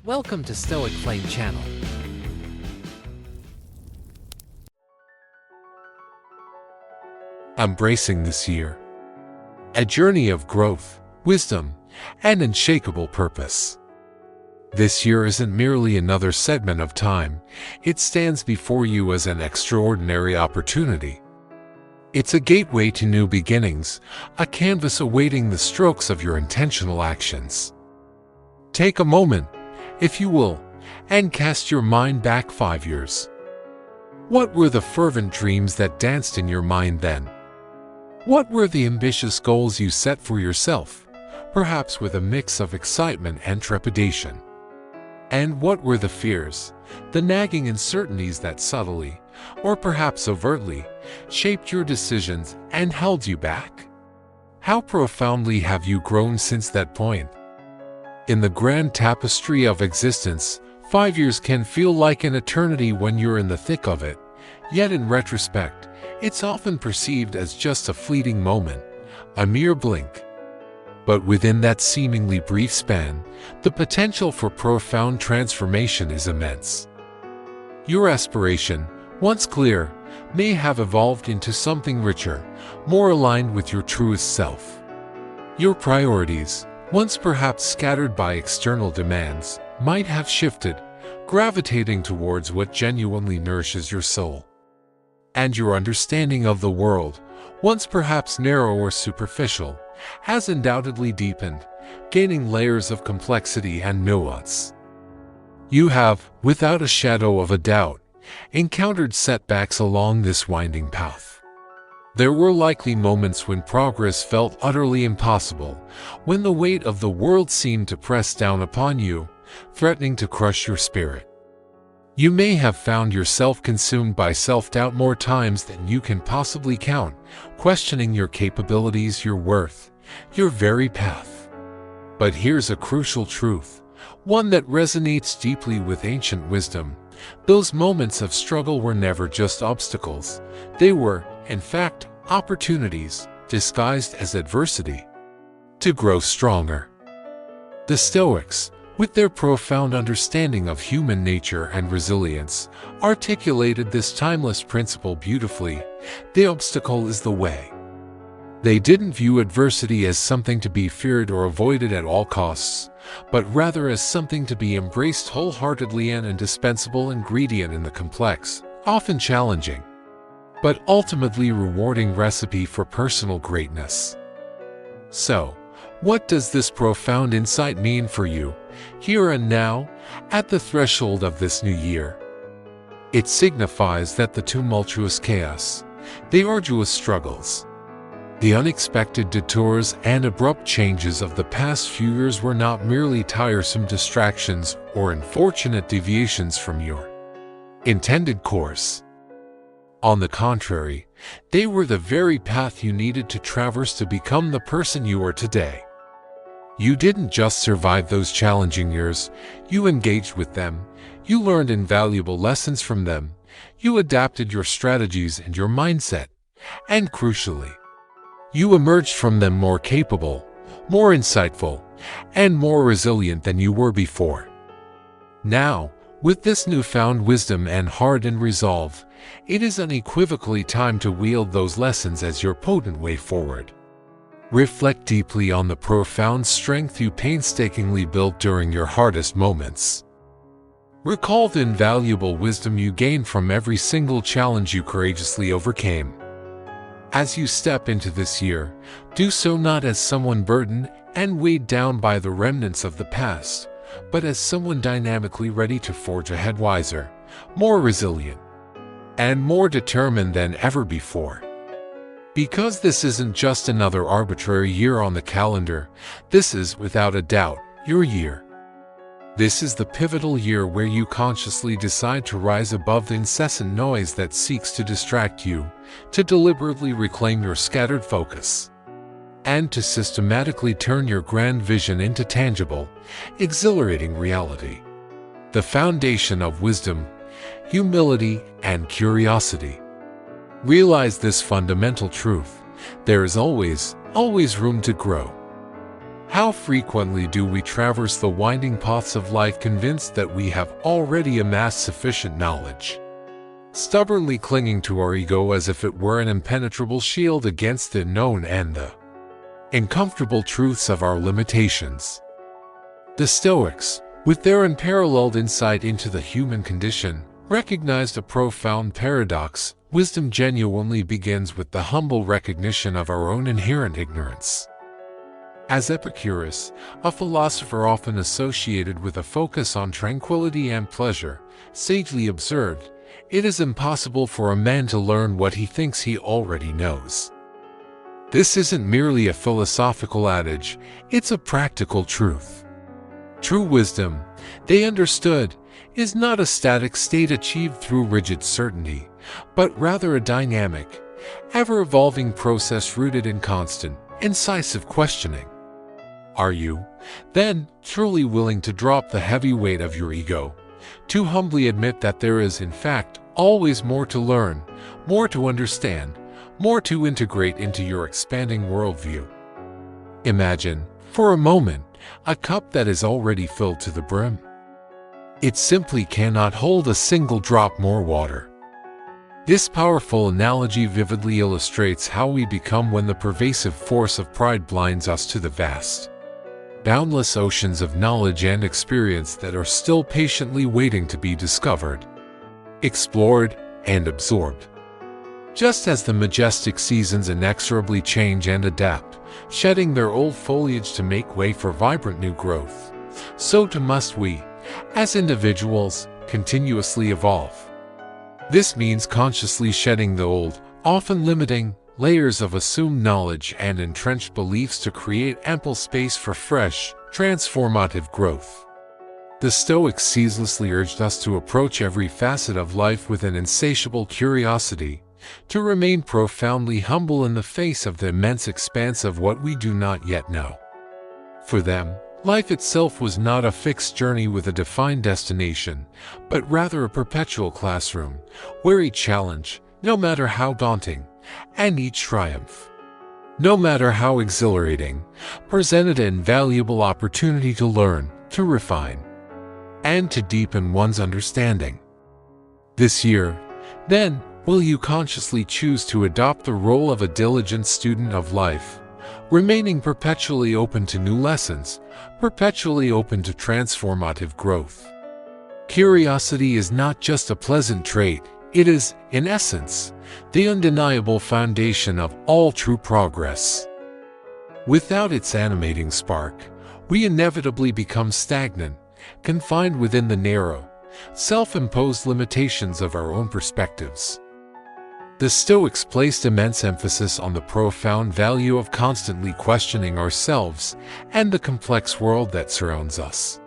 Welcome to Stoic Flame channel. Embracing this year. A journey of growth, wisdom, and unshakable purpose. This year isn't merely another segment of time, it stands before you as an extraordinary opportunity. It's a gateway to new beginnings, a canvas awaiting the strokes of your intentional actions. Take a moment, if you will, and cast your mind back 5 years. What were the fervent dreams that danced in your mind then? What were the ambitious goals you set for yourself, perhaps with a mix of excitement and trepidation? And what were the fears, the nagging uncertainties that subtly, or perhaps overtly, shaped your decisions and held you back? How profoundly have you grown since that point? In the grand tapestry of existence, 5 years can feel like an eternity when you're in the thick of it, yet in retrospect, it's often perceived as just a fleeting moment, a mere blink. But within that seemingly brief span, the potential for profound transformation is immense. Your aspiration, once clear, may have evolved into something richer, more aligned with your truest self. Your priorities, once perhaps scattered by external demands, might have shifted, gravitating towards what genuinely nourishes your soul. And your understanding of the world, once perhaps narrow or superficial, has undoubtedly deepened, gaining layers of complexity and nuance. You have, without a shadow of a doubt, encountered setbacks along this winding path. There were likely moments when progress felt utterly impossible, when the weight of the world seemed to press down upon you, threatening to crush your spirit. You may have found yourself consumed by self-doubt more times than you can possibly count, questioning your capabilities, your worth, your very path. But here's a crucial truth, one that resonates deeply with ancient wisdom. Those moments of struggle were never just obstacles. They were, in fact, opportunities, disguised as adversity, to grow stronger. The Stoics, with their profound understanding of human nature and resilience, articulated this timeless principle beautifully: the obstacle is the way. They didn't view adversity as something to be feared or avoided at all costs, but rather as something to be embraced wholeheartedly, an indispensable ingredient in the complex, often challenging, but ultimately rewarding recipe for personal greatness. So, what does this profound insight mean for you, here and now, at the threshold of this new year? It signifies that the tumultuous chaos, the arduous struggles, the unexpected detours and abrupt changes of the past few years were not merely tiresome distractions or unfortunate deviations from your intended course. On the contrary, they were the very path you needed to traverse to become the person you are today. You didn't just survive those challenging years, you engaged with them, you learned invaluable lessons from them, you adapted your strategies and your mindset, and crucially, you emerged from them more capable, more insightful, and more resilient than you were before. Now, with this newfound wisdom and hardened resolve, it is unequivocally time to wield those lessons as your potent way forward. Reflect deeply on the profound strength you painstakingly built during your hardest moments. Recall the invaluable wisdom you gained from every single challenge you courageously overcame. As you step into this year, do so not as someone burdened and weighed down by the remnants of the past, but as someone dynamically ready to forge ahead, wiser, more resilient, and more determined than ever before. Because this isn't just another arbitrary year on the calendar, this is, without a doubt, your year. This is the pivotal year where you consciously decide to rise above the incessant noise that seeks to distract you, to deliberately reclaim your scattered focus, and to systematically turn your grand vision into tangible, exhilarating reality. The foundation of wisdom, humility, and curiosity. Realize this fundamental truth: there is always room to grow. How frequently do we traverse the winding paths of life convinced that we have already amassed sufficient knowledge, stubbornly clinging to our ego as if it were an impenetrable shield against the unknown and the uncomfortable truths of our limitations? The Stoics, with their unparalleled insight into the human condition, recognized a profound paradox. Wisdom genuinely begins with the humble recognition of our own inherent ignorance. As Epicurus, a philosopher often associated with a focus on tranquility and pleasure, sagely observed, "It is impossible for a man to learn what he thinks he already knows." This isn't merely a philosophical adage, it's a practical truth. True wisdom, they understood, is not a static state achieved through rigid certainty, but rather a dynamic, ever-evolving process rooted in constant, incisive questioning. Are you, then, truly willing to drop the heavy weight of your ego, to humbly admit that there is, in fact, always more to learn, more to understand, more to integrate into your expanding worldview? Imagine, for a moment, a cup that is already filled to the brim. It simply cannot hold a single drop more water. This powerful analogy vividly illustrates how we become when the pervasive force of pride blinds us to the vast, boundless oceans of knowledge and experience that are still patiently waiting to be discovered, explored, and absorbed. Just as the majestic seasons inexorably change and adapt, shedding their old foliage to make way for vibrant new growth, so too must we, as individuals, continuously evolve. This means consciously shedding the old, often limiting, layers of assumed knowledge and entrenched beliefs to create ample space for fresh, transformative growth. The Stoics ceaselessly urged us to approach every facet of life with an insatiable curiosity, to remain profoundly humble in the face of the immense expanse of what we do not yet know. For them, life itself was not a fixed journey with a defined destination, but rather a perpetual classroom, where each challenge, no matter how daunting, and each triumph, no matter how exhilarating, presented an invaluable opportunity to learn, to refine, and to deepen one's understanding. This year, then, will you consciously choose to adopt the role of a diligent student of life, remaining perpetually open to new lessons, perpetually open to transformative growth? Curiosity is not just a pleasant trait, it is, in essence, the undeniable foundation of all true progress. Without its animating spark, we inevitably become stagnant, confined within the narrow, self-imposed limitations of our own perspectives. The Stoics placed immense emphasis on the profound value of constantly questioning ourselves and the complex world that surrounds us.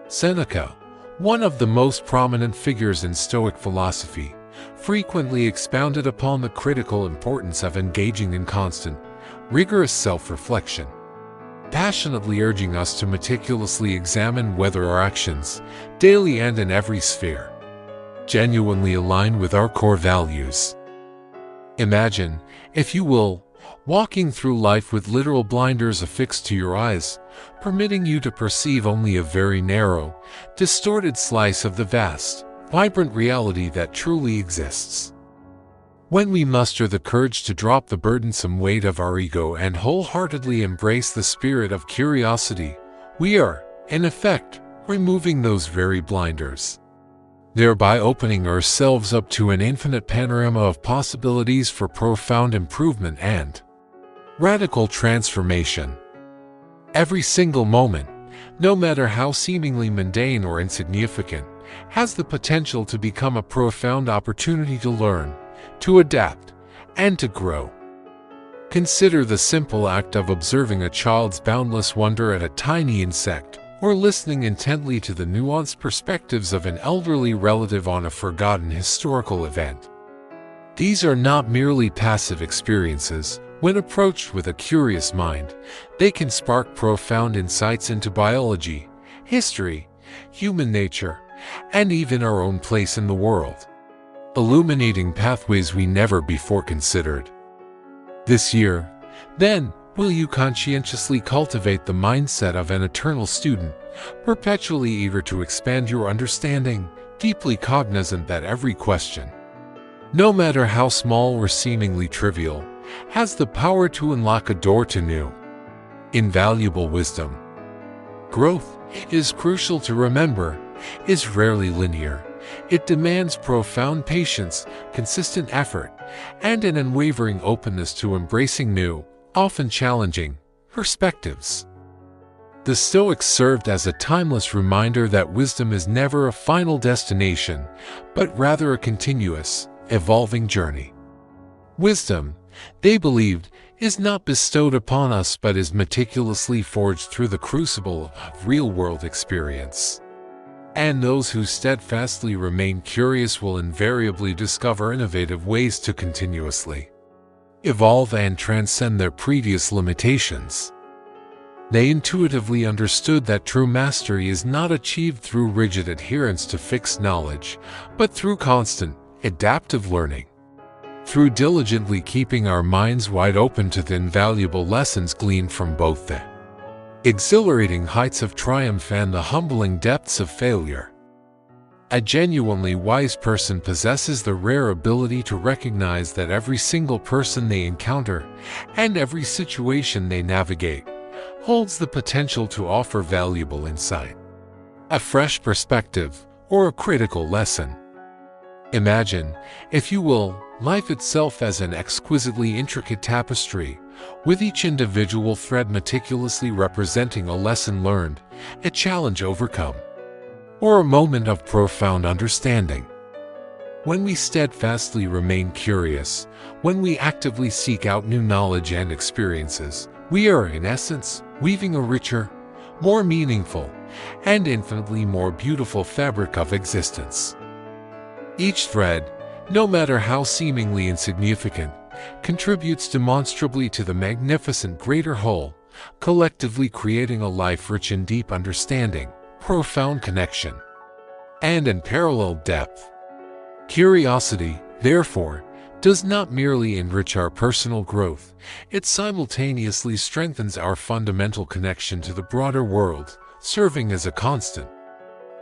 Seneca, one of the most prominent figures in Stoic philosophy, frequently expounded upon the critical importance of engaging in constant, rigorous self-reflection, passionately urging us to meticulously examine whether our actions, daily and in every sphere, genuinely align with our core values. Imagine, if you will, walking through life with literal blinders affixed to your eyes, permitting you to perceive only a very narrow, distorted slice of the vast, vibrant reality that truly exists. When we muster the courage to drop the burdensome weight of our ego and wholeheartedly embrace the spirit of curiosity, we are, in effect, removing those very blinders, thereby opening ourselves up to an infinite panorama of possibilities for profound improvement and radical transformation. Every single moment, no matter how seemingly mundane or insignificant, has the potential to become a profound opportunity to learn, to adapt, and to grow. Consider the simple act of observing a child's boundless wonder at a tiny insect, or listening intently to the nuanced perspectives of an elderly relative on a forgotten historical event. These are not merely passive experiences. When approached with a curious mind, they can spark profound insights into biology, history, human nature, and even our own place in the world, illuminating pathways we never before considered. This year, then, will you conscientiously cultivate the mindset of an eternal student, perpetually eager to expand your understanding, deeply cognizant that every question, no matter how small or seemingly trivial, has the power to unlock a door to new, invaluable wisdom? Growth, it is crucial to remember, is rarely linear. It demands profound patience, consistent effort, and an unwavering openness to embracing new, often challenging, perspectives. The Stoics served as a timeless reminder that wisdom is never a final destination, but rather a continuous, evolving journey. Wisdom, they believed, is not bestowed upon us but is meticulously forged through the crucible of real-world experience. And those who steadfastly remain curious will invariably discover innovative ways to continuously evolve and transcend their previous limitations. They intuitively understood that true mastery is not achieved through rigid adherence to fixed knowledge, but through constant, adaptive learning. Through diligently keeping our minds wide open to the invaluable lessons gleaned from both the exhilarating heights of triumph and the humbling depths of failure. A genuinely wise person possesses the rare ability to recognize that every single person they encounter and every situation they navigate holds the potential to offer valuable insight, a fresh perspective, or a critical lesson. Imagine, if you will, life itself as an exquisitely intricate tapestry, with each individual thread meticulously representing a lesson learned, a challenge overcome, or a moment of profound understanding. When we steadfastly remain curious, when we actively seek out new knowledge and experiences, we are, in essence, weaving a richer, more meaningful, and infinitely more beautiful fabric of existence. Each thread, no matter how seemingly insignificant, contributes demonstrably to the magnificent greater whole, collectively creating a life rich in deep understanding, profound connection, and unparalleled depth. Curiosity, therefore, does not merely enrich our personal growth, it simultaneously strengthens our fundamental connection to the broader world, serving as a constant,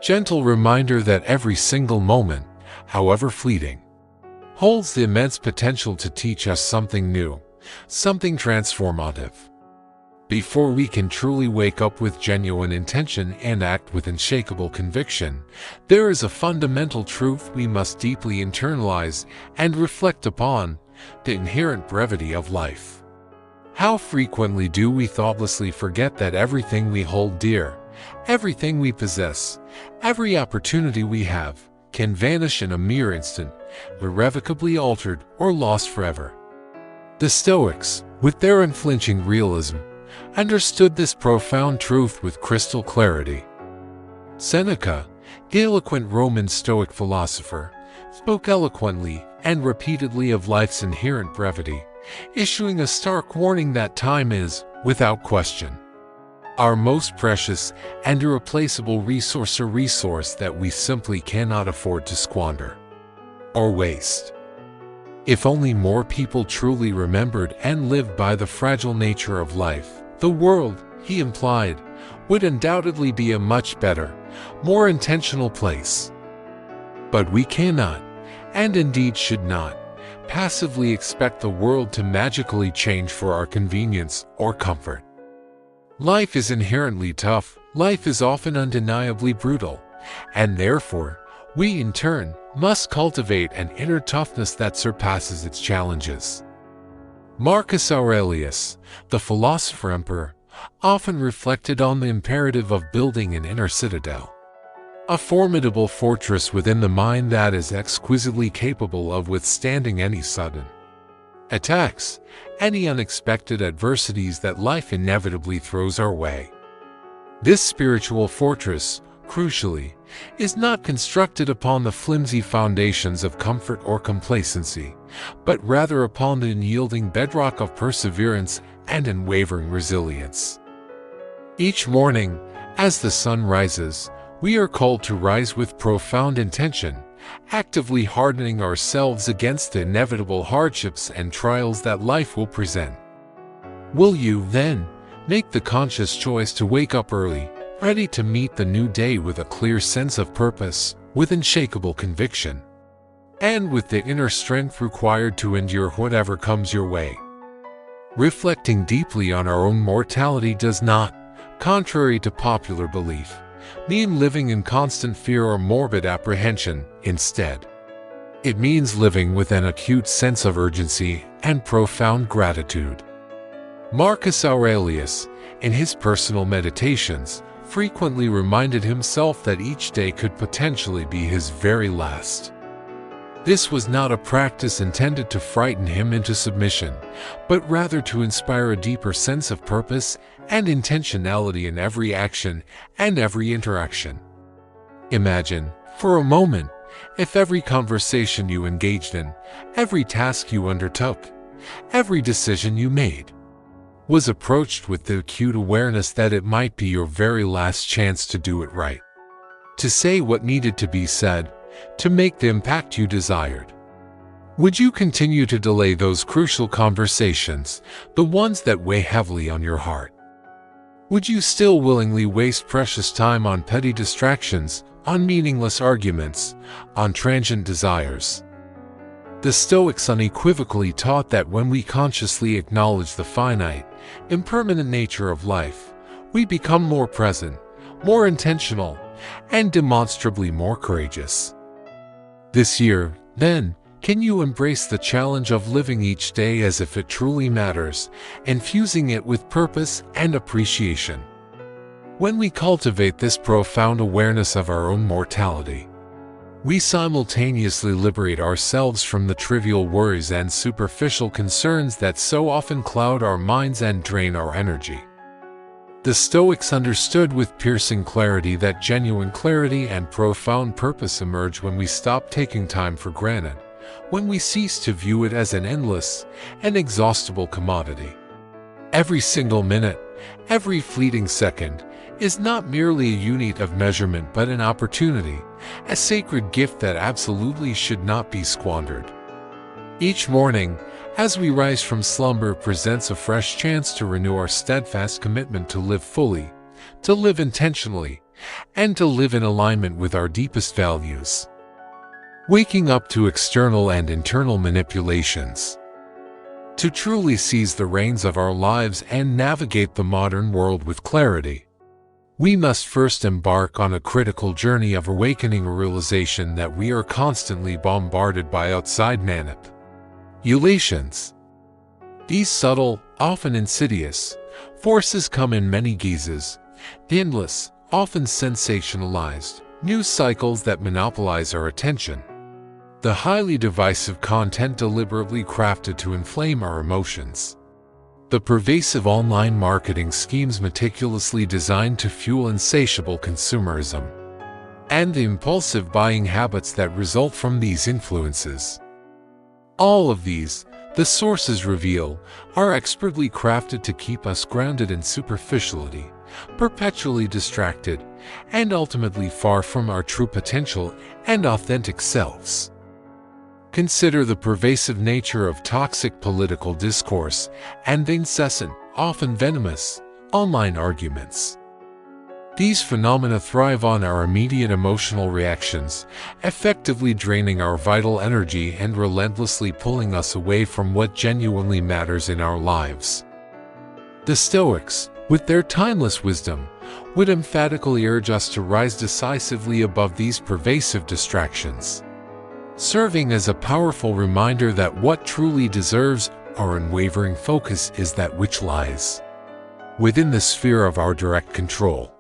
gentle reminder that every single moment, however fleeting, holds the immense potential to teach us something new, something transformative. Before we can truly wake up with genuine intention and act with unshakable conviction, there is a fundamental truth we must deeply internalize and reflect upon: the inherent brevity of life. How frequently do we thoughtlessly forget that everything we hold dear, everything we possess, every opportunity we have, can vanish in a mere instant, irrevocably altered or lost forever? The Stoics, with their unflinching realism, understood this profound truth with crystal clarity. Seneca, the eloquent Roman Stoic philosopher, spoke eloquently and repeatedly of life's inherent brevity, issuing a stark warning that time is, without question, our most precious and irreplaceable resource, a resource that we simply cannot afford to squander or waste. If only more people truly remembered and lived by the fragile nature of life, the world, he implied, would undoubtedly be a much better, more intentional place. But we cannot, and indeed should not, passively expect the world to magically change for our convenience or comfort. Life is inherently tough, life is often undeniably brutal, and therefore, we in turn must cultivate an inner toughness that surpasses its challenges. Marcus Aurelius, the philosopher emperor, often reflected on the imperative of building an inner citadel, a formidable fortress within the mind that is exquisitely capable of withstanding any sudden attacks, any unexpected adversities that life inevitably throws our way. This spiritual fortress, crucially, is not constructed upon the flimsy foundations of comfort or complacency, but rather upon the unyielding bedrock of perseverance and unwavering resilience. Each morning, as the sun rises, we are called to rise with profound intention, actively hardening ourselves against the inevitable hardships and trials that life will present. Will you, then, make the conscious choice to wake up early, ready to meet the new day with a clear sense of purpose, with unshakable conviction, and with the inner strength required to endure whatever comes your way? Reflecting deeply on our own mortality does not, contrary to popular belief, mean living in constant fear or morbid apprehension. Instead, it means living with an acute sense of urgency and profound gratitude. Marcus Aurelius, in his personal meditations, frequently reminded himself that each day could potentially be his very last. This was not a practice intended to frighten him into submission, but rather to inspire a deeper sense of purpose and intentionality in every action and every interaction. Imagine, for a moment, if every conversation you engaged in, every task you undertook, every decision you made, was approached with the acute awareness that it might be your very last chance to do it right, to say what needed to be said, to make the impact you desired. Would you continue to delay those crucial conversations, the ones that weigh heavily on your heart? Would you still willingly waste precious time on petty distractions, on meaningless arguments, on transient desires? The Stoics unequivocally taught that when we consciously acknowledge the finite, impermanent nature of life, we become more present, more intentional, and demonstrably more courageous. This year, then, can you embrace the challenge of living each day as if it truly matters, infusing it with purpose and appreciation? When we cultivate this profound awareness of our own mortality, we simultaneously liberate ourselves from the trivial worries and superficial concerns that so often cloud our minds and drain our energy. The Stoics understood with piercing clarity that genuine clarity and profound purpose emerge when we stop taking time for granted, when we cease to view it as an endless, inexhaustible commodity. Every single minute, every fleeting second, is not merely a unit of measurement but an opportunity, a sacred gift that absolutely should not be squandered. Each morning, as we rise from slumber, presents a fresh chance to renew our steadfast commitment to live fully, to live intentionally, and to live in alignment with our deepest values. Waking up to external and internal manipulations. To truly seize the reins of our lives and navigate the modern world with clarity, we must first embark on a critical journey of awakening a realization that we are constantly bombarded by outside manipulations. These subtle, often insidious, forces come in many guises: the endless, often sensationalized, news cycles that monopolize our attention, the highly divisive content deliberately crafted to inflame our emotions, the pervasive online marketing schemes meticulously designed to fuel insatiable consumerism, and the impulsive buying habits that result from these influences. All of these, the sources reveal, are expertly crafted to keep us grounded in superficiality, perpetually distracted, and ultimately far from our true potential and authentic selves. Consider the pervasive nature of toxic political discourse and the incessant, often venomous, online arguments. These phenomena thrive on our immediate emotional reactions, effectively draining our vital energy and relentlessly pulling us away from what genuinely matters in our lives. The Stoics, with their timeless wisdom, would emphatically urge us to rise decisively above these pervasive distractions, serving as a powerful reminder that what truly deserves our unwavering focus is that which lies within the sphere of our direct control.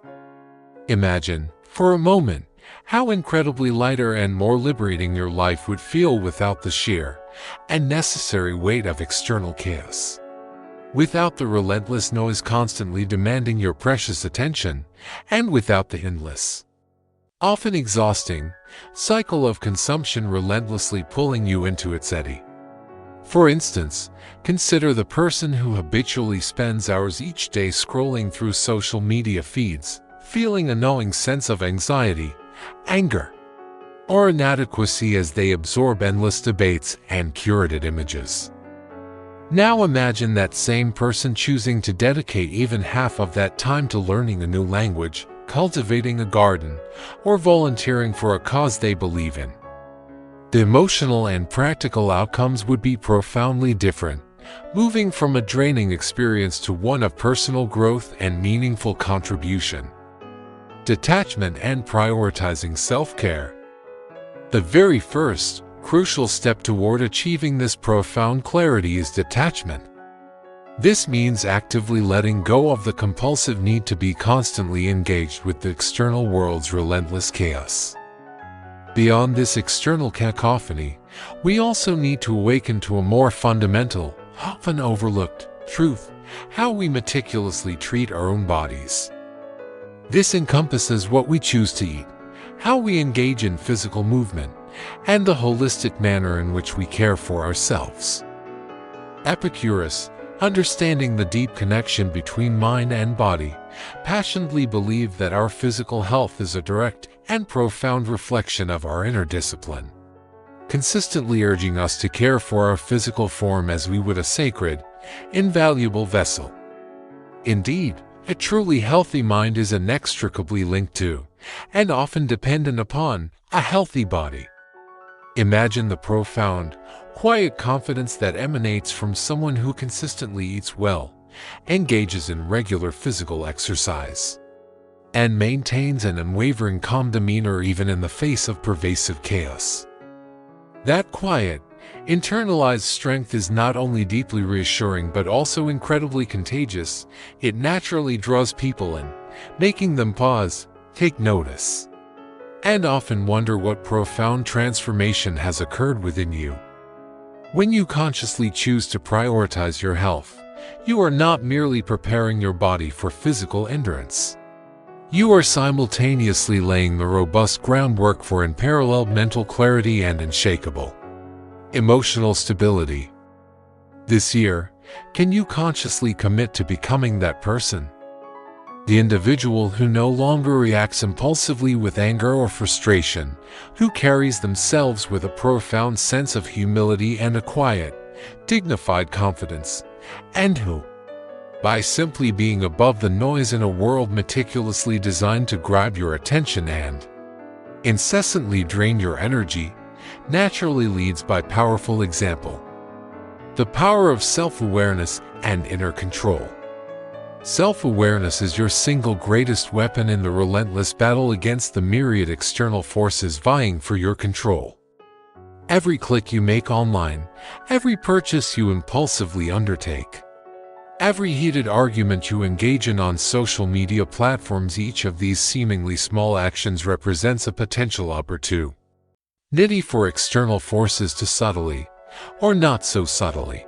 Imagine, for a moment, how incredibly lighter and more liberating your life would feel without the sheer and necessary weight of external chaos. Without the relentless noise constantly demanding your precious attention, and without the endless, often exhausting, cycle of consumption relentlessly pulling you into its eddy. For instance, consider the person who habitually spends hours each day scrolling through social media feeds, feeling a gnawing sense of anxiety, anger, or inadequacy as they absorb endless debates and curated images. Now imagine that same person choosing to dedicate even half of that time to learning a new language, cultivating a garden, or volunteering for a cause they believe in. The emotional and practical outcomes would be profoundly different, moving from a draining experience to one of personal growth and meaningful contribution. Detachment and prioritizing self-care. The very first, crucial step toward achieving this profound clarity is detachment. This means actively letting go of the compulsive need to be constantly engaged with the external world's relentless chaos. Beyond this external cacophony, we also need to awaken to a more fundamental, often overlooked, truth: how we meticulously treat our own bodies. This encompasses what we choose to eat, how we engage in physical movement, and the holistic manner in which we care for ourselves. Epicurus, understanding the deep connection between mind and body, passionately believed that our physical health is a direct and profound reflection of our inner discipline, consistently urging us to care for our physical form as we would a sacred, invaluable vessel. Indeed, a truly healthy mind is inextricably linked to, and often dependent upon, a healthy body. Imagine the profound, quiet confidence that emanates from someone who consistently eats well, engages in regular physical exercise, and maintains an unwavering calm demeanor even in the face of pervasive chaos. That quiet, internalized strength is not only deeply reassuring but also incredibly contagious. It naturally draws people in, making them pause, take notice, and often wonder what profound transformation has occurred within you. When you consciously choose to prioritize your health, you are not merely preparing your body for physical endurance. You are simultaneously laying the robust groundwork for unparalleled mental clarity and unshakable emotional stability. This year, can you consciously commit to becoming that person? The individual who no longer reacts impulsively with anger or frustration, who carries themselves with a profound sense of humility and a quiet, dignified confidence, and who, by simply being above the noise in a world meticulously designed to grab your attention and incessantly drain your energy, naturally leads by powerful example. The power of self-awareness and inner control. Self-awareness is your single greatest weapon in the relentless battle against the myriad external forces vying for your control. Every click you make online, every purchase you impulsively undertake, every heated argument you engage in on social media platforms, each of these seemingly small actions represents a potential opportunity for external forces to subtly, or not so subtly,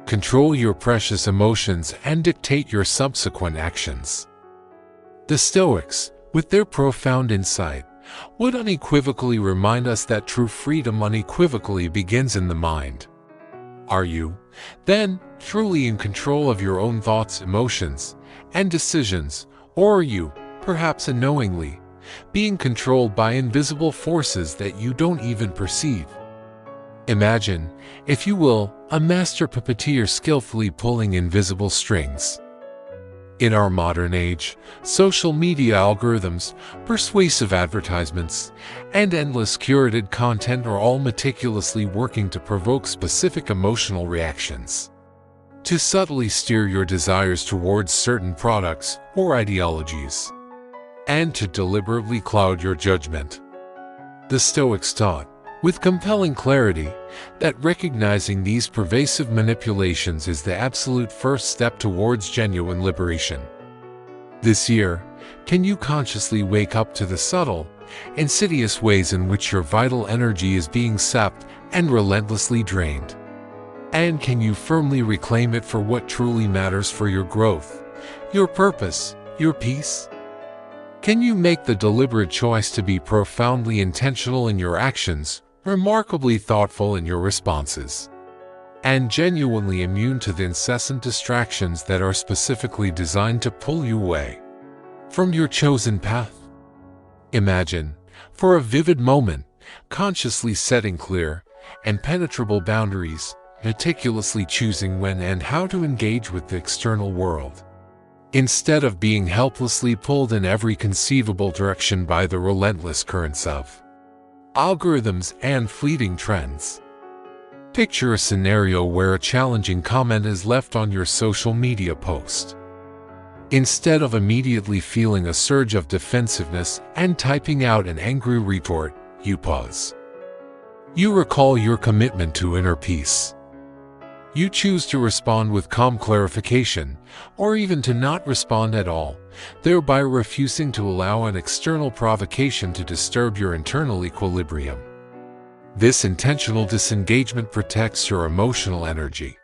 control your precious emotions and dictate your subsequent actions. The Stoics, with their profound insight, would unequivocally remind us that true freedom unequivocally begins in the mind. Are you, then, truly in control of your own thoughts, emotions, and decisions, or are you, perhaps unknowingly, being controlled by invisible forces that you don't even perceive? Imagine, if you will, a master puppeteer skillfully pulling invisible strings. In our modern age, social media algorithms, persuasive advertisements, and endless curated content are all meticulously working to provoke specific emotional reactions, to subtly steer your desires towards certain products or ideologies, and to deliberately cloud your judgment. The Stoics taught, with compelling clarity, that recognizing these pervasive manipulations is the absolute first step towards genuine liberation. This year, can you consciously wake up to the subtle, insidious ways in which your vital energy is being sapped and relentlessly drained? And can you firmly reclaim it for what truly matters for your growth, your purpose, your peace? Can you make the deliberate choice to be profoundly intentional in your actions, remarkably thoughtful in your responses, and genuinely immune to the incessant distractions that are specifically designed to pull you away from your chosen path? Imagine, for a vivid moment, consciously setting clear, impenetrable boundaries, meticulously choosing when and how to engage with the external world, instead of being helplessly pulled in every conceivable direction by the relentless currents of algorithms and fleeting trends. Picture a scenario where a challenging comment is left on your social media post. Instead of immediately feeling a surge of defensiveness and typing out an angry retort, you pause. You recall your commitment to inner peace. You choose to respond with calm clarification, or even to not respond at all, thereby refusing to allow an external provocation to disturb your internal equilibrium. This intentional disengagement protects your emotional energy.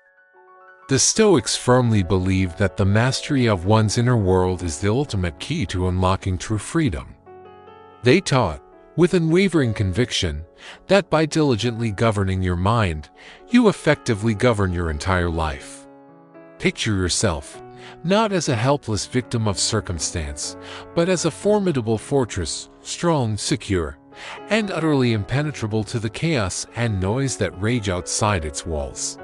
The Stoics firmly believed that the mastery of one's inner world is the ultimate key to unlocking true freedom. They taught, with unwavering conviction, that by diligently governing your mind, you effectively govern your entire life. Picture yourself, not as a helpless victim of circumstance, but as a formidable fortress, strong, secure, and utterly impenetrable to the chaos and noise that rage outside its walls.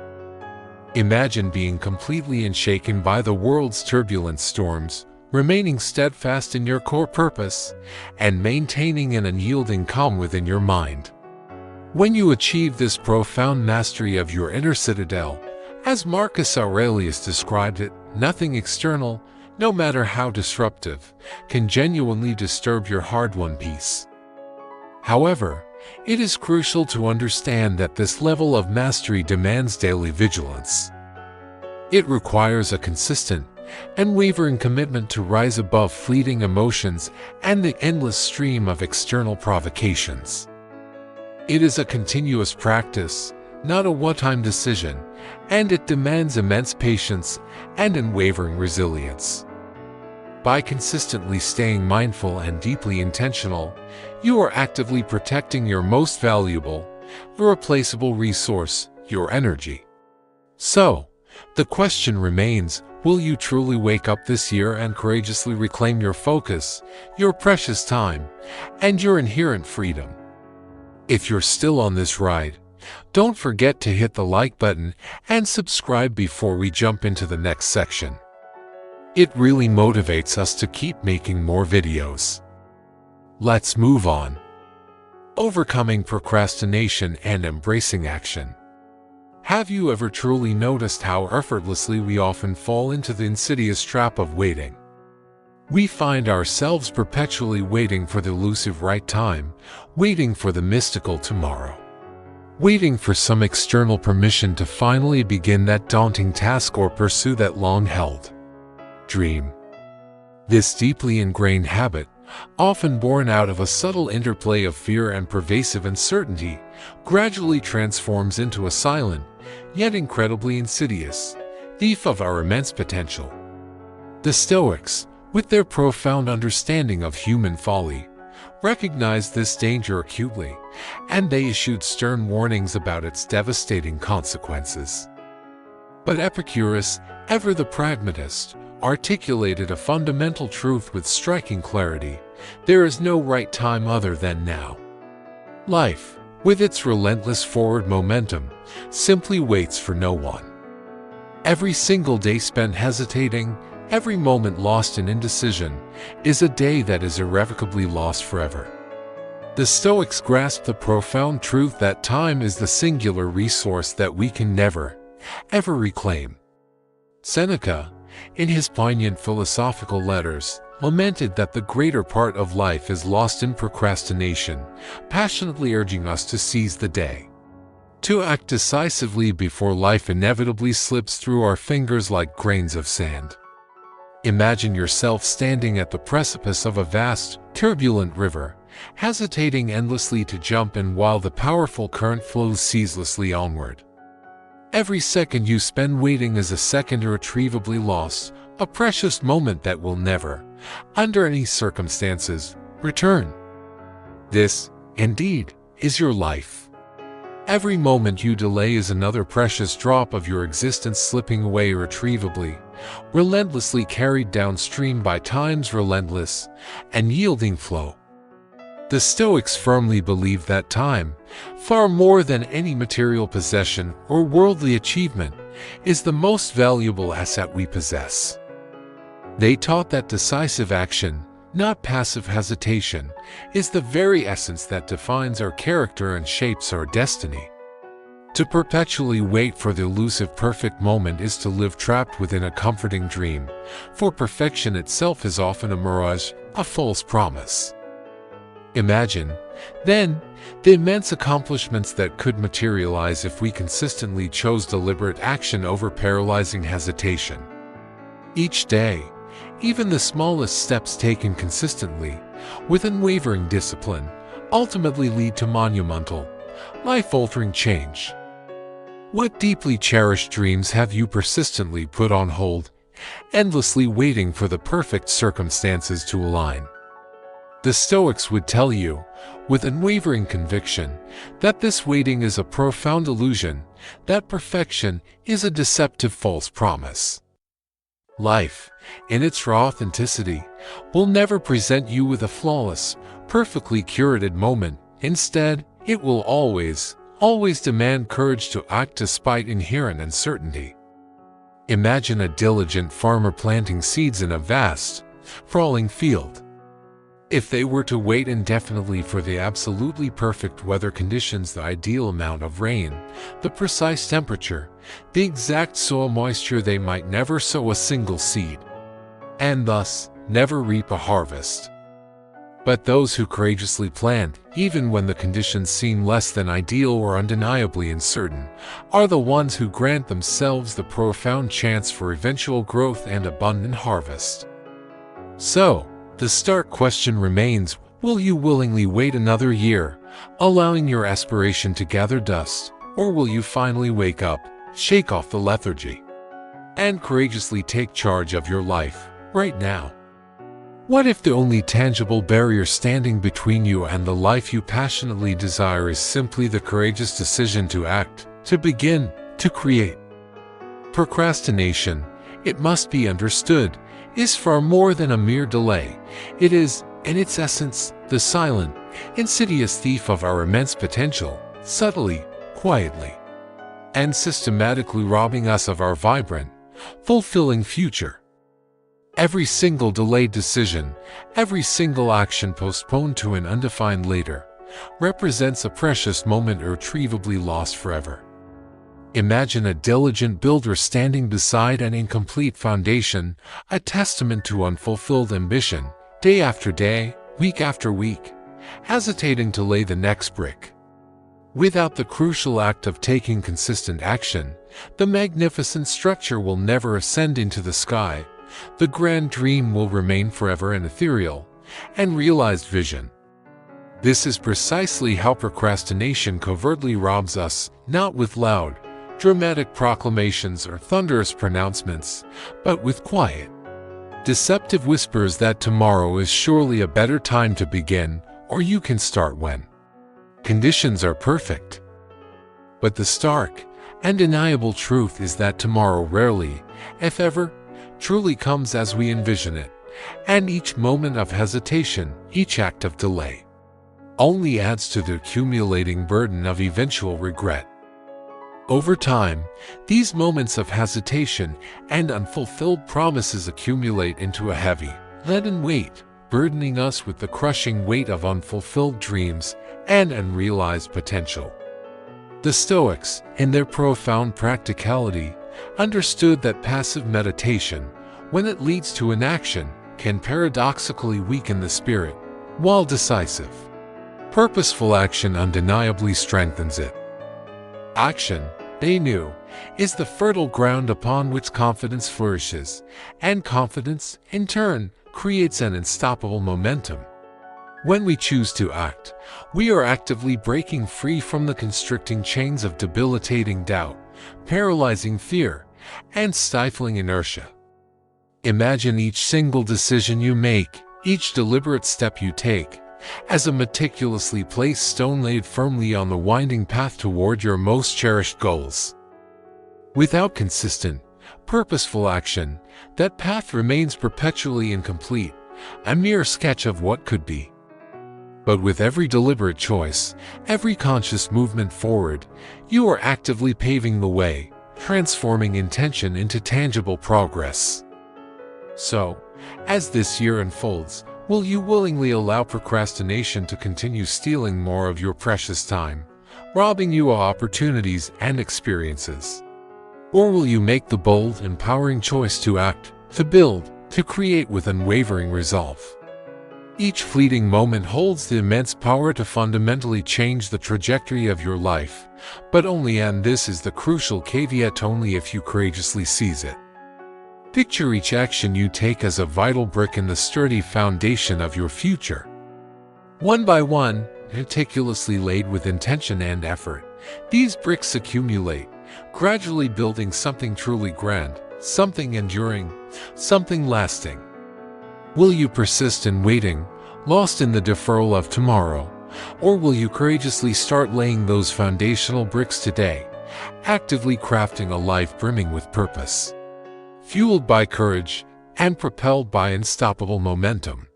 Imagine being completely unshaken by the world's turbulent storms, remaining steadfast in your core purpose, and maintaining an unyielding calm within your mind. When you achieve this profound mastery of your inner citadel, as Marcus Aurelius described it, nothing external, no matter how disruptive, can genuinely disturb your hard-won peace. However, it is crucial to understand that this level of mastery demands daily vigilance. It requires a consistent, unwavering commitment to rise above fleeting emotions and the endless stream of external provocations. It is a continuous practice, not a one-time decision, and it demands immense patience and unwavering resilience. By consistently staying mindful and deeply intentional, you are actively protecting your most valuable, irreplaceable resource, your energy. So, the question remains, will you truly wake up this year and courageously reclaim your focus, your precious time, and your inherent freedom? If you're still on this ride, don't forget to hit the like button and subscribe before we jump into the next section. It really motivates us to keep making more videos. Let's move on. Overcoming procrastination and embracing action. Have you ever truly noticed how effortlessly we often fall into the insidious trap of waiting? We find ourselves perpetually waiting for the elusive right time, waiting for the mystical tomorrow, waiting for some external permission to finally begin that daunting task or pursue that long-held dream. This deeply ingrained habit, often born out of a subtle interplay of fear and pervasive uncertainty, gradually transforms into a silent, yet incredibly insidious, thief of our immense potential. The Stoics, with their profound understanding of human folly, recognized this danger acutely, and they issued stern warnings about its devastating consequences. But Epicurus, ever the pragmatist, articulated a fundamental truth with striking clarity: there is no right time other than now. Life, with its relentless forward momentum, simply waits for no one. Every single day spent hesitating, every moment lost in indecision, is a day that is irrevocably lost forever. The Stoics grasped the profound truth that time is the singular resource that we can never, ever reclaim. Seneca, in his poignant philosophical letters, lamented that the greater part of life is lost in procrastination, passionately urging us to seize the day, to act decisively before life inevitably slips through our fingers like grains of sand. Imagine yourself standing at the precipice of a vast, turbulent river, hesitating endlessly to jump in while the powerful current flows ceaselessly onward. Every second you spend waiting is a second irretrievably lost, a precious moment that will never, under any circumstances, return. This, indeed, is your life. Every moment you delay is another precious drop of your existence slipping away irretrievably, relentlessly carried downstream by time's relentless, unyielding flow. The Stoics firmly believed that time, far more than any material possession or worldly achievement, is the most valuable asset we possess. They taught that decisive action, not passive hesitation, is the very essence that defines our character and shapes our destiny. To perpetually wait for the elusive perfect moment is to live trapped within a comforting dream, for perfection itself is often a mirage, a false promise. Imagine, then, the immense accomplishments that could materialize if we consistently chose deliberate action over paralyzing hesitation. Each day, even the smallest steps taken consistently, with unwavering discipline, ultimately lead to monumental, life-altering change. What deeply cherished dreams have you persistently put on hold, endlessly waiting for the perfect circumstances to align? The Stoics would tell you, with unwavering conviction, that this waiting is a profound illusion, that perfection is a deceptive false promise. Life, in its raw authenticity, will never present you with a flawless, perfectly curated moment. Instead, it will always demand courage to act despite inherent uncertainty. Imagine a diligent farmer planting seeds in a vast, sprawling field. If they were to wait indefinitely for the absolutely perfect weather conditions, the ideal amount of rain, the precise temperature, the exact soil moisture, they might never sow a single seed, and thus never reap a harvest. But those who courageously plant, even when the conditions seem less than ideal or undeniably uncertain, are the ones who grant themselves the profound chance for eventual growth and abundant harvest. So, the stark question remains, will you willingly wait another year, allowing your aspiration to gather dust, or will you finally wake up, shake off the lethargy, and courageously take charge of your life, right now? What if the only tangible barrier standing between you and the life you passionately desire is simply the courageous decision to act, to begin, to create? Procrastination, it must be understood, is far more than a mere delay. It is, in its essence, the silent, insidious thief of our immense potential, subtly, quietly, and systematically robbing us of our vibrant, fulfilling future. Every single delayed decision, every single action postponed to an undefined later, represents a precious moment irretrievably lost forever. Imagine a diligent builder standing beside an incomplete foundation, a testament to unfulfilled ambition, day after day, week after week, hesitating to lay the next brick. Without the crucial act of taking consistent action, the magnificent structure will never ascend into the sky. The grand dream will remain forever an ethereal and realized vision. This is precisely how procrastination covertly robs us, not with loud, dramatic proclamations or thunderous pronouncements, but with quiet, deceptive whispers that tomorrow is surely a better time to begin, or you can start when conditions are perfect. But the stark, undeniable truth is that tomorrow rarely, if ever, truly comes as we envision it, and each moment of hesitation, each act of delay, only adds to the accumulating burden of eventual regret. Over time, these moments of hesitation and unfulfilled promises accumulate into a heavy, leaden weight, burdening us with the crushing weight of unfulfilled dreams and unrealized potential. The Stoics, in their profound practicality, understood that passive meditation, when it leads to inaction, can paradoxically weaken the spirit, while decisive, purposeful action undeniably strengthens it. Action, they knew, is the fertile ground upon which confidence flourishes, and confidence, in turn, creates an unstoppable momentum. When we choose to act, we are actively breaking free from the constricting chains of debilitating doubt, paralyzing fear, and stifling inertia. Imagine each single decision you make, each deliberate step you take, as a meticulously placed stone laid firmly on the winding path toward your most cherished goals. Without consistent, purposeful action, that path remains perpetually incomplete, a mere sketch of what could be. But with every deliberate choice, every conscious movement forward, you are actively paving the way, transforming intention into tangible progress. So, as this year unfolds, will you willingly allow procrastination to continue stealing more of your precious time, robbing you of opportunities and experiences? Or will you make the bold, empowering choice to act, to build, to create with unwavering resolve? Each fleeting moment holds the immense power to fundamentally change the trajectory of your life, but only, and this is the crucial caveat, only if you courageously seize it. Picture each action you take as a vital brick in the sturdy foundation of your future. One by one, meticulously laid with intention and effort, these bricks accumulate, gradually building something truly grand, something enduring, something lasting. Will you persist in waiting, lost in the deferral of tomorrow, or will you courageously start laying those foundational bricks today, actively crafting a life brimming with purpose, fueled by courage and propelled by unstoppable momentum?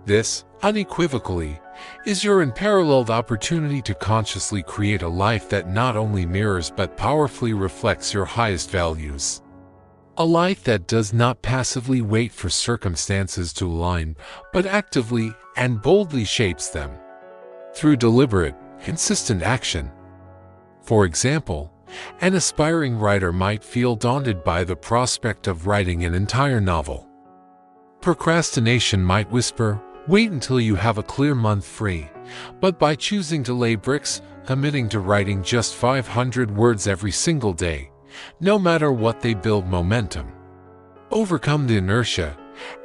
This, unequivocally, is your unparalleled opportunity to consciously create a life that not only mirrors but powerfully reflects your highest values. A life that does not passively wait for circumstances to align, but actively and boldly shapes them through deliberate, consistent action. For example, an aspiring writer might feel daunted by the prospect of writing an entire novel. Procrastination might whisper, "Wait until you have a clear month free," but by choosing to lay bricks, committing to writing just 500 words every single day, no matter what, they build momentum, overcome the inertia,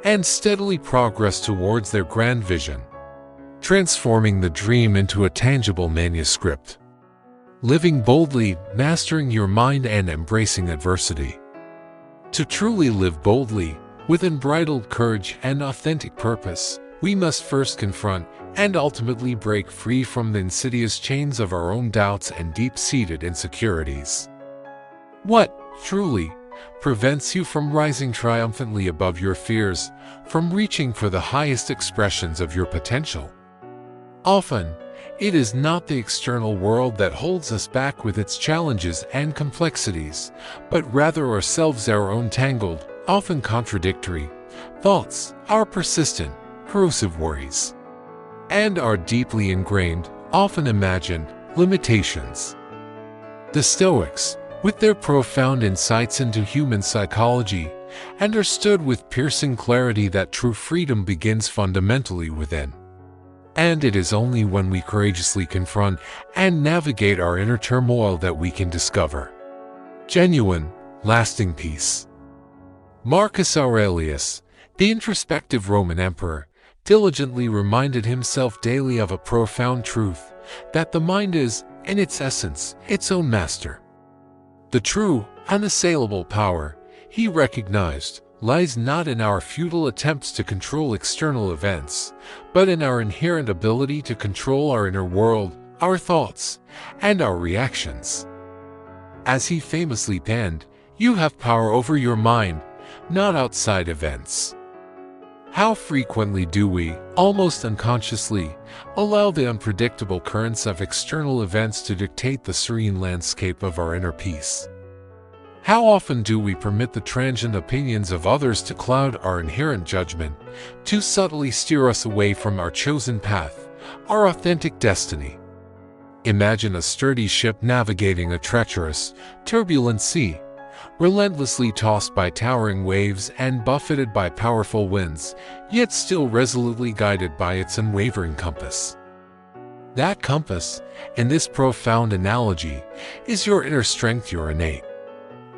and steadily progress towards their grand vision, transforming the dream into a tangible manuscript. Living boldly, mastering your mind, and embracing adversity. To truly live boldly, with unbridled courage and authentic purpose, we must first confront and ultimately break free from the insidious chains of our own doubts and deep-seated insecurities. What, truly, prevents you from rising triumphantly above your fears, from reaching for the highest expressions of your potential? Often, it is not the external world that holds us back with its challenges and complexities, but rather ourselves, our own tangled, often contradictory thoughts, our persistent, corrosive worries, and our deeply ingrained, often imagined, limitations. The Stoics, with their profound insights into human psychology, understood with piercing clarity that true freedom begins fundamentally within. And it is only when we courageously confront and navigate our inner turmoil that we can discover genuine, lasting peace. Marcus Aurelius, the introspective Roman emperor, diligently reminded himself daily of a profound truth, that the mind is, in its essence, its own master. The true, unassailable power, he recognized, lies not in our futile attempts to control external events, but in our inherent ability to control our inner world, our thoughts, and our reactions. As he famously penned, "You have power over your mind, not outside events." How frequently do we, almost unconsciously, allow the unpredictable currents of external events to dictate the serene landscape of our inner peace? How often do we permit the transient opinions of others to cloud our inherent judgment, to subtly steer us away from our chosen path, our authentic destiny? Imagine a sturdy ship navigating a treacherous, turbulent sea, relentlessly tossed by towering waves and buffeted by powerful winds, yet still resolutely guided by its unwavering compass. That compass, in this profound analogy, is your inner strength, your innate,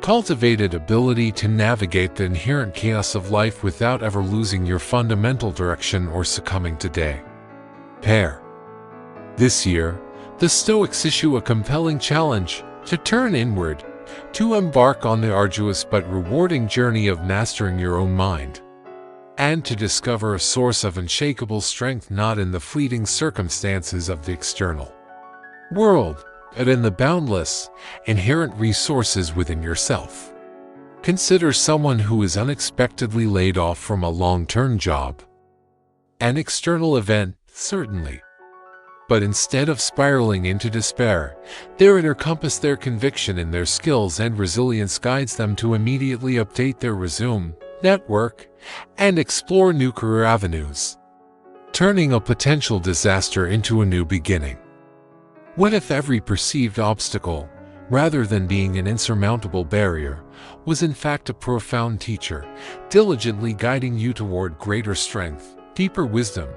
cultivated ability to navigate the inherent chaos of life without ever losing your fundamental direction or succumbing to despair. This year, the Stoics issue a compelling challenge to turn inward, to embark on the arduous but rewarding journey of mastering your own mind, and to discover a source of unshakable strength not in the fleeting circumstances of the external world, but in the boundless, inherent resources within yourself. Consider someone who is unexpectedly laid off from a long-term job. An external event, certainly. But instead of spiraling into despair, their inner compass, their conviction in their skills and resilience guides them to immediately update their resume, network, and explore new career avenues, turning a potential disaster into a new beginning. What if every perceived obstacle, rather than being an insurmountable barrier, was in fact a profound teacher, diligently guiding you toward greater strength, deeper wisdom,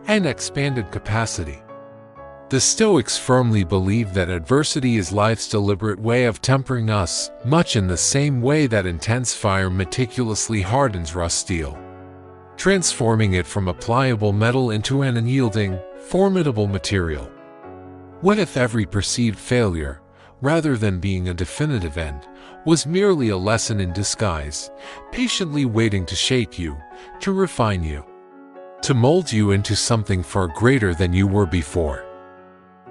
and expanded capacity? The Stoics firmly believed that adversity is life's deliberate way of tempering us, much in the same way that intense fire meticulously hardens rough steel, transforming it from a pliable metal into an unyielding, formidable material. What if every perceived failure, rather than being a definitive end, was merely a lesson in disguise, patiently waiting to shape you, to refine you, to mold you into something far greater than you were before?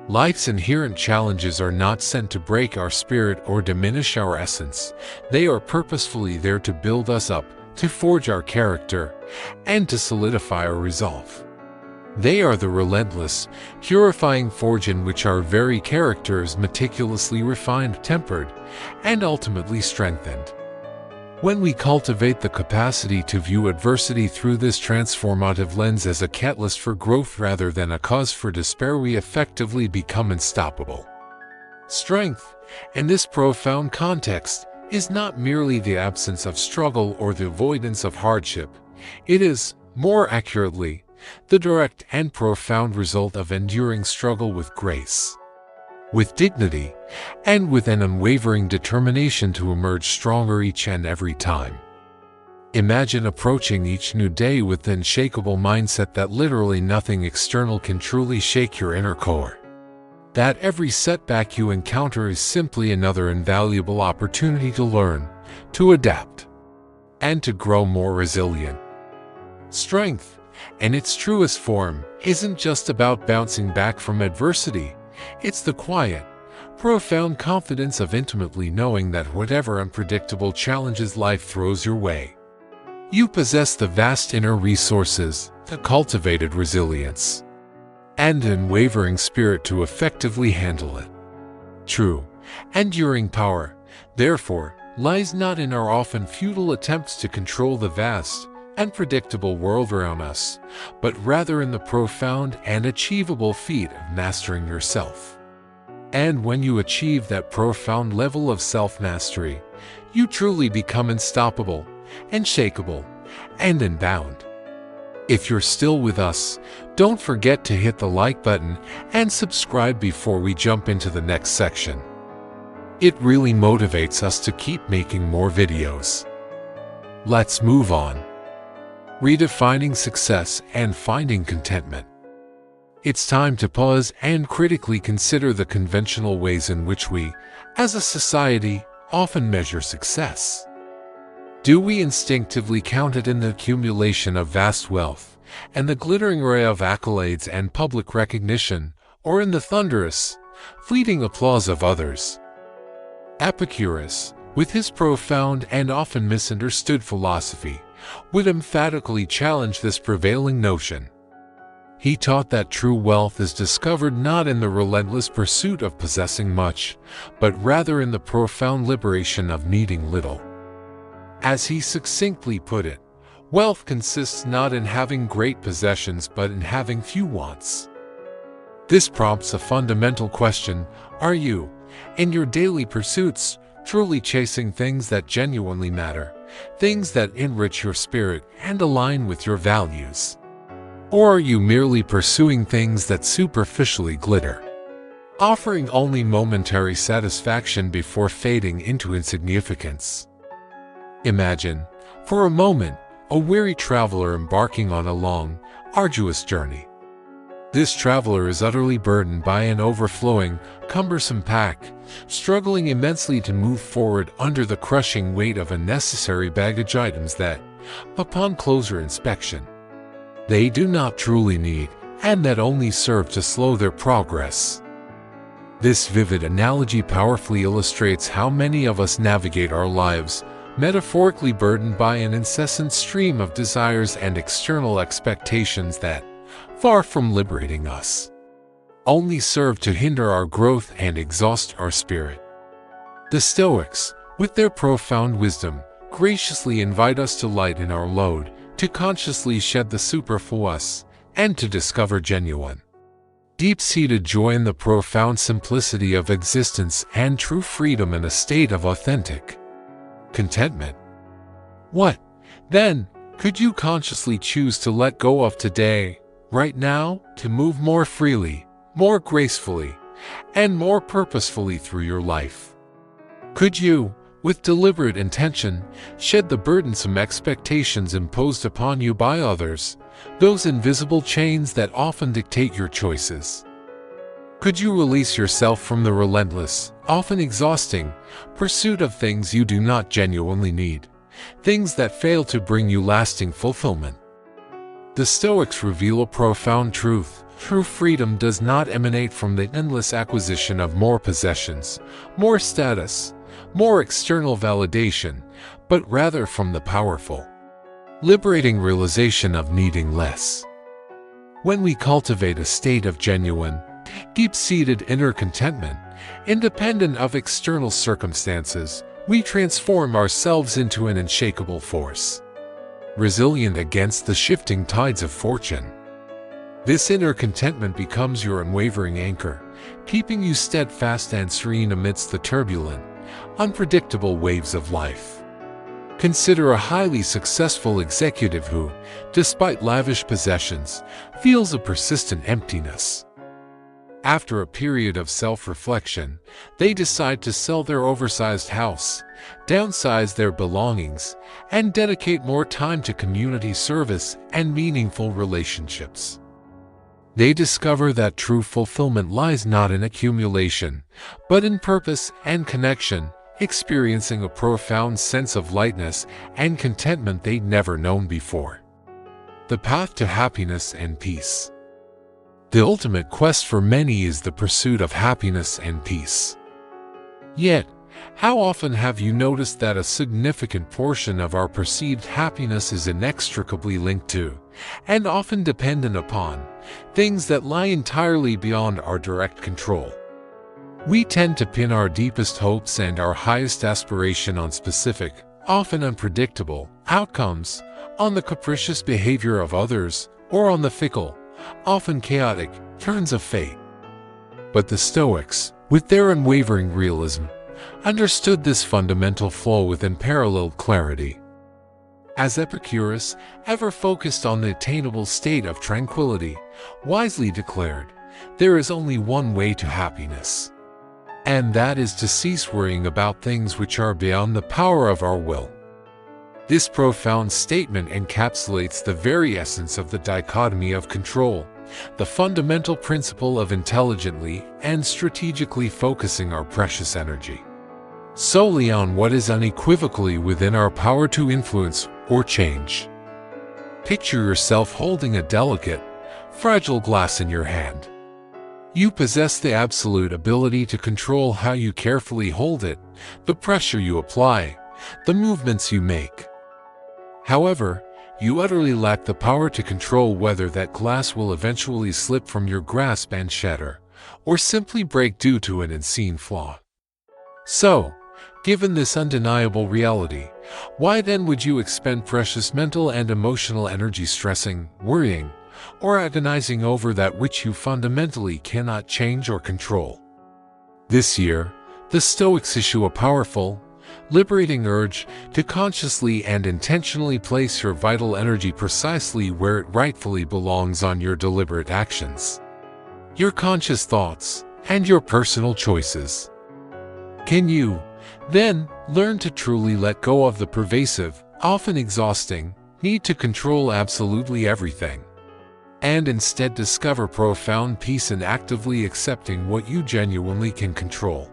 Life's inherent challenges are not sent to break our spirit or diminish our essence. They are purposefully there to build us up, to forge our character, and to solidify our resolve. They are the relentless, purifying forge in which our very character is meticulously refined, tempered, and ultimately strengthened. When we cultivate the capacity to view adversity through this transformative lens as a catalyst for growth rather than a cause for despair, we effectively become unstoppable. Strength, in this profound context, is not merely the absence of struggle or the avoidance of hardship. It is, more accurately, the direct and profound result of enduring struggle with grace, with dignity, and with an unwavering determination to emerge stronger each and every time. Imagine approaching each new day with the unshakable mindset that literally nothing external can truly shake your inner core. That every setback you encounter is simply another invaluable opportunity to learn, to adapt, and to grow more resilient. Strength, in its truest form, isn't just about bouncing back from adversity. It's the quiet, profound confidence of intimately knowing that whatever unpredictable challenges life throws your way, you possess the vast inner resources, the cultivated resilience, and an unwavering spirit to effectively handle it. True, enduring power, therefore, lies not in our often futile attempts to control the vast, unpredictable world around us, but rather in the profound and achievable feat of mastering yourself. And when you achieve that profound level of self-mastery, you truly become unstoppable, unshakable, and unbound. If you're still with us, don't forget to hit the like button and subscribe before we jump into the next section. It really motivates us to keep making more videos. Let's move on. Redefining success and finding contentment. It's time to pause and critically consider the conventional ways in which we, as a society, often measure success. Do we instinctively count it in the accumulation of vast wealth and the glittering array of accolades and public recognition, or in the thunderous, fleeting applause of others? Epicurus, with his profound and often misunderstood philosophy, would emphatically challenge this prevailing notion. He taught that true wealth is discovered not in the relentless pursuit of possessing much, but rather in the profound liberation of needing little. As he succinctly put it, wealth consists not in having great possessions but in having few wants. This prompts a fundamental question: are you, in your daily pursuits, truly chasing things that genuinely matter, things that enrich your spirit and align with your values? Or are you merely pursuing things that superficially glitter, offering only momentary satisfaction before fading into insignificance? Imagine, for a moment, a weary traveler embarking on a long, arduous journey. This traveler is utterly burdened by an overflowing, cumbersome pack, struggling immensely to move forward under the crushing weight of unnecessary baggage items that, upon closer inspection, they do not truly need, and that only serve to slow their progress. This vivid analogy powerfully illustrates how many of us navigate our lives, metaphorically burdened by an incessant stream of desires and external expectations that, far from liberating us, only serve to hinder our growth and exhaust our spirit. The Stoics, with their profound wisdom, graciously invite us to lighten our load, to consciously shed the superfluous, and to discover genuine, deep-seated joy in the profound simplicity of existence and true freedom in a state of authentic contentment. What, then, could you consciously choose to let go of today, right now, to move more freely, more gracefully, and more purposefully through your life? Could you, with deliberate intention, shed the burdensome expectations imposed upon you by others, those invisible chains that often dictate your choices? Could you release yourself from the relentless, often exhausting, pursuit of things you do not genuinely need, things that fail to bring you lasting fulfillment? The Stoics reveal a profound truth. True freedom does not emanate from the endless acquisition of more possessions, more status, more external validation, but rather from the powerful, liberating realization of needing less. When we cultivate a state of genuine, deep-seated inner contentment, independent of external circumstances, we transform ourselves into an unshakable force, resilient against the shifting tides of fortune. This inner contentment becomes your unwavering anchor, keeping you steadfast and serene amidst the turbulent, unpredictable waves of life. Consider a highly successful executive who, despite lavish possessions, feels a persistent emptiness. After a period of self-reflection, they decide to sell their oversized house, downsize their belongings, and dedicate more time to community service and meaningful relationships. They discover that true fulfillment lies not in accumulation, but in purpose and connection, experiencing a profound sense of lightness and contentment they'd never known before. The path to happiness and peace. The ultimate quest for many is the pursuit of happiness and peace. Yet, how often have you noticed that a significant portion of our perceived happiness is inextricably linked to, and often dependent upon, things that lie entirely beyond our direct control? We tend to pin our deepest hopes and our highest aspiration on specific, often unpredictable, outcomes, on the capricious behavior of others, or on the fickle, often chaotic, turns of fate. But the Stoics, with their unwavering realism, understood this fundamental flaw with unparalleled clarity. As Epicurus, ever focused on the attainable state of tranquility, wisely declared, there is only one way to happiness, and that is to cease worrying about things which are beyond the power of our will. This profound statement encapsulates the very essence of the dichotomy of control, the fundamental principle of intelligently and strategically focusing our precious energy solely on what is unequivocally within our power to influence or change. Picture yourself holding a delicate, fragile glass in your hand. You possess the absolute ability to control how you carefully hold it, the pressure you apply, the movements you make. However, you utterly lack the power to control whether that glass will eventually slip from your grasp and shatter, or simply break due to an unseen flaw. So, given this undeniable reality, why then would you expend precious mental and emotional energy stressing, worrying, or agonizing over that which you fundamentally cannot change or control? This year, the Stoics issue a powerful, liberating urge to consciously and intentionally place your vital energy precisely where it rightfully belongs on your deliberate actions, your conscious thoughts, and your personal choices. Can you, then, learn to truly let go of the pervasive, often exhausting, need to control absolutely everything, and instead discover profound peace in actively accepting what you genuinely can control?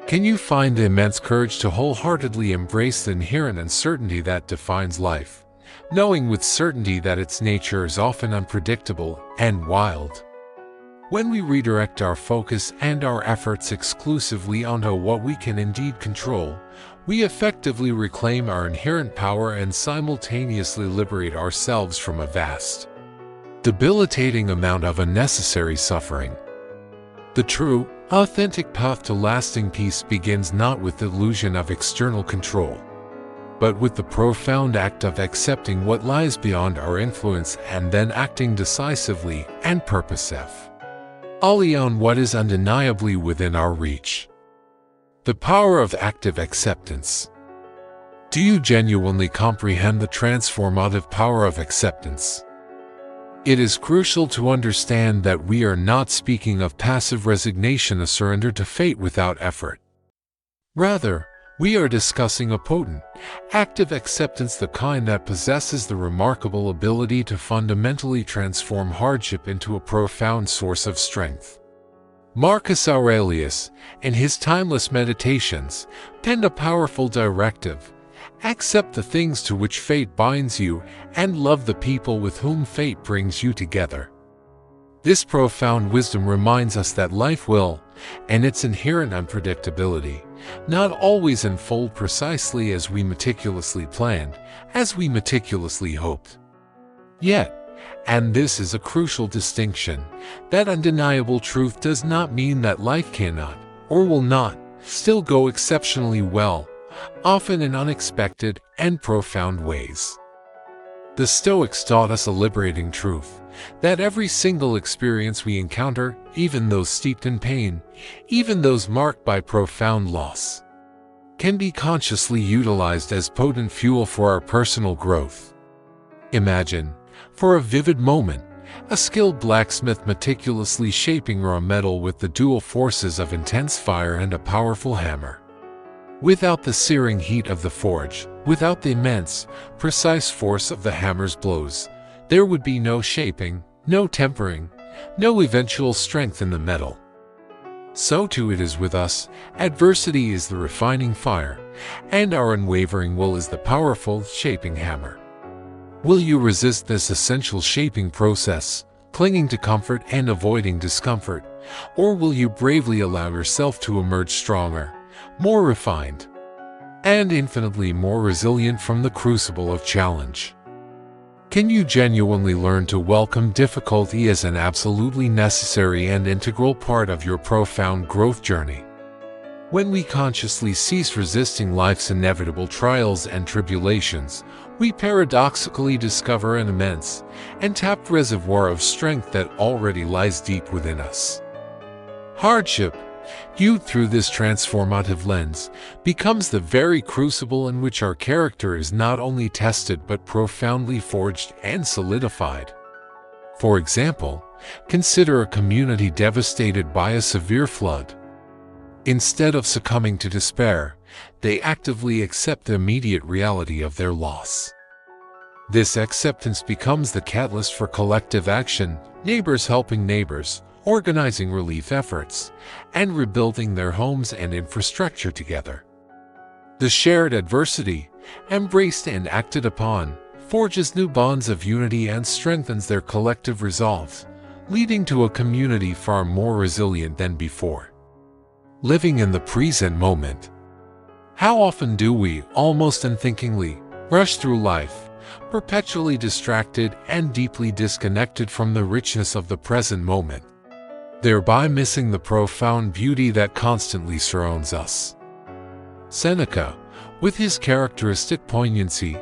Can you find the immense courage to wholeheartedly embrace the inherent uncertainty that defines life, knowing with certainty that its nature is often unpredictable and wild? When we redirect our focus and our efforts exclusively onto what we can indeed control, we effectively reclaim our inherent power and simultaneously liberate ourselves from a vast, debilitating amount of unnecessary suffering. The true, authentic path to lasting peace begins not with the illusion of external control, but with the profound act of accepting what lies beyond our influence and then acting decisively and purposefully on what is undeniably within our reach. The power of active acceptance. Do you genuinely comprehend the transformative power of acceptance? It is crucial to understand that we are not speaking of passive resignation, a surrender to fate without effort. Rather, we are discussing a potent, active acceptance, the kind that possesses the remarkable ability to fundamentally transform hardship into a profound source of strength. Marcus Aurelius, in his timeless meditations, penned a powerful directive: accept the things to which fate binds you, and love the people with whom fate brings you together. This profound wisdom reminds us that life will, and its inherent unpredictability, not always unfold precisely as we meticulously planned, as we meticulously hoped. Yet, and this is a crucial distinction, that undeniable truth does not mean that life cannot, or will not, still go exceptionally well, often in unexpected and profound ways. The Stoics taught us a liberating truth, that every single experience we encounter, even those steeped in pain, even those marked by profound loss, can be consciously utilized as potent fuel for our personal growth. Imagine, for a vivid moment, a skilled blacksmith meticulously shaping raw metal with the dual forces of intense fire and a powerful hammer. Without the searing heat of the forge, without the immense, precise force of the hammer's blows, there would be no shaping, no tempering, no eventual strength in the metal. So too it is with us. Adversity is the refining fire, and our unwavering will is the powerful shaping hammer. Will you resist this essential shaping process, clinging to comfort and avoiding discomfort, or will you bravely allow yourself to emerge stronger, more refined, and infinitely more resilient from the crucible of challenge? Can you genuinely learn to welcome difficulty as an absolutely necessary and integral part of your profound growth journey? When we consciously cease resisting life's inevitable trials and tribulations, we paradoxically discover an immense, untapped reservoir of strength that already lies deep within us. Hardship, viewed through this transformative lens, becomes the very crucible in which our character is not only tested but profoundly forged and solidified. For example, consider a community devastated by a severe flood. Instead of succumbing to despair, they actively accept the immediate reality of their loss. This acceptance becomes the catalyst for collective action, neighbors helping neighbors, organizing relief efforts, and rebuilding their homes and infrastructure together. The shared adversity, embraced and acted upon, forges new bonds of unity and strengthens their collective resolve, leading to a community far more resilient than before. Living in the present moment. How often do we, almost unthinkingly, rush through life, perpetually distracted and deeply disconnected from the richness of the present moment, thereby missing the profound beauty that constantly surrounds us? Seneca, with his characteristic poignancy,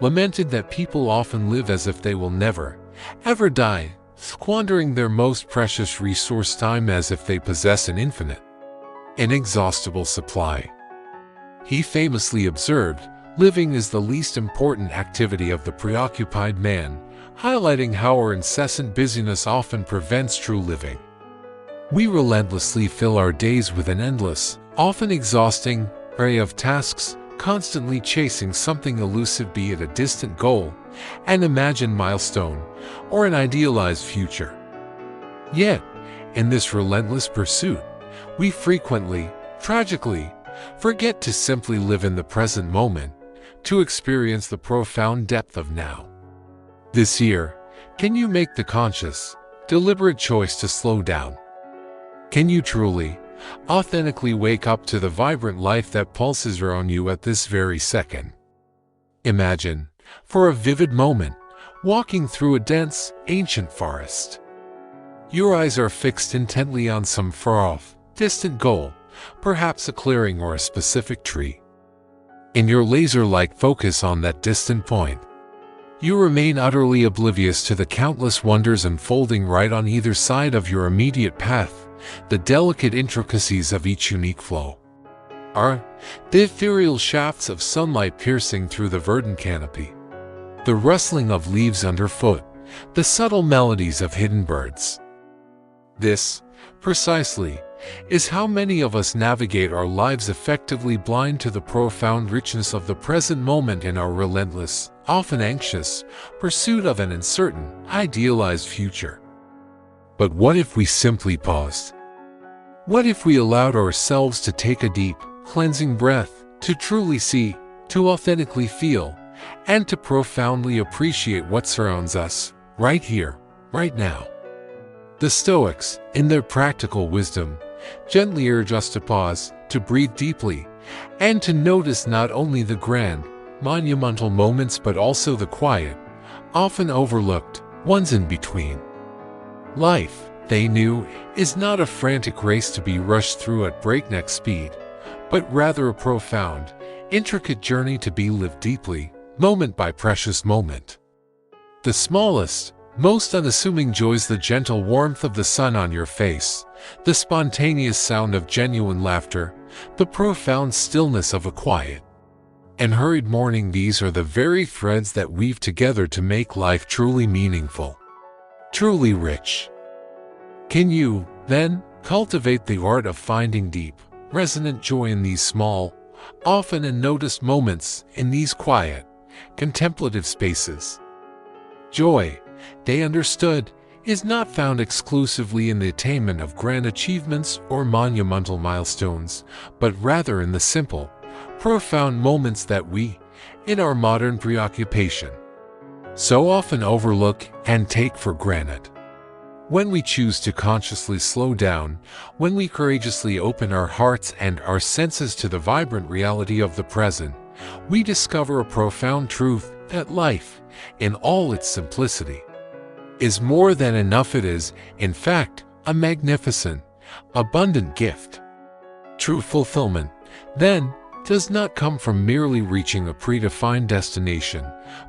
lamented that people often live as if they will never, ever die, squandering their most precious resource, time, as if they possess an infinite, inexhaustible supply. He famously observed, living is the least important activity of the preoccupied man, highlighting how our incessant busyness often prevents true living. We relentlessly fill our days with an endless, often exhausting, array of tasks, constantly chasing something elusive, be it a distant goal, an imagined milestone, or an idealized future. Yet, in this relentless pursuit, we frequently, tragically, forget to simply live in the present moment, to experience the profound depth of now. This year, can you make the conscious, deliberate choice to slow down? Can you truly, authentically wake up to the vibrant life that pulses around you at this very second? Imagine, for a vivid moment, walking through a dense, ancient forest. Your eyes are fixed intently on some far-off, distant goal, perhaps a clearing or a specific tree. In your laser-like focus on that distant point, you remain utterly oblivious to the countless wonders unfolding right on either side of your immediate path, the delicate intricacies of each unique flow. Are the ethereal shafts of sunlight piercing through the verdant canopy, the rustling of leaves underfoot, the subtle melodies of hidden birds. This, precisely, is how many of us navigate our lives, effectively blind to the profound richness of the present moment in our relentless, often anxious, pursuit of an uncertain, idealized future. But what if we simply paused? What if we allowed ourselves to take a deep, cleansing breath, to truly see, to authentically feel, and to profoundly appreciate what surrounds us, right here, right now? The Stoics, in their practical wisdom, gently urge us to pause, to breathe deeply, and to notice not only the grand, monumental moments but also the quiet, often overlooked, ones in between. Life, they knew, is not a frantic race to be rushed through at breakneck speed, but rather a profound, intricate journey to be lived deeply, moment by precious moment. The smallest, most unassuming joys, the gentle warmth of the sun on your face, the spontaneous sound of genuine laughter, the profound stillness of a quiet and hurried morning, these are the very threads that weave together to make life truly meaningful, truly rich. Can you, then, cultivate the art of finding deep, resonant joy in these small, often unnoticed moments, in these quiet, contemplative spaces? Joy, they understood, is not found exclusively in the attainment of grand achievements or monumental milestones, but rather in the simple, profound moments that we, in our modern preoccupation, so often overlook and take for granted. When we choose to consciously slow down, when we courageously open our hearts and our senses to the vibrant reality of the present, we discover a profound truth that life, in all its simplicity, is more than enough. It is, in fact, a magnificent, abundant gift. True fulfillment, then, does not come from merely reaching a predefined destination,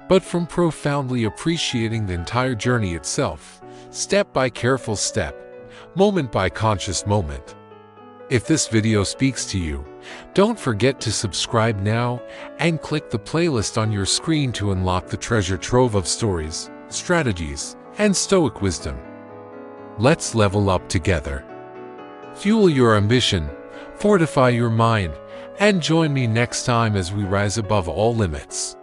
but from profoundly appreciating the entire journey itself, step by careful step, moment by conscious moment. If this video speaks to you, don't forget to subscribe now and click the playlist on your screen to unlock the treasure trove of stories, strategies, and Stoic wisdom. Let's level up together. Fuel your ambition, fortify your mind, and join me next time as we rise above all limits.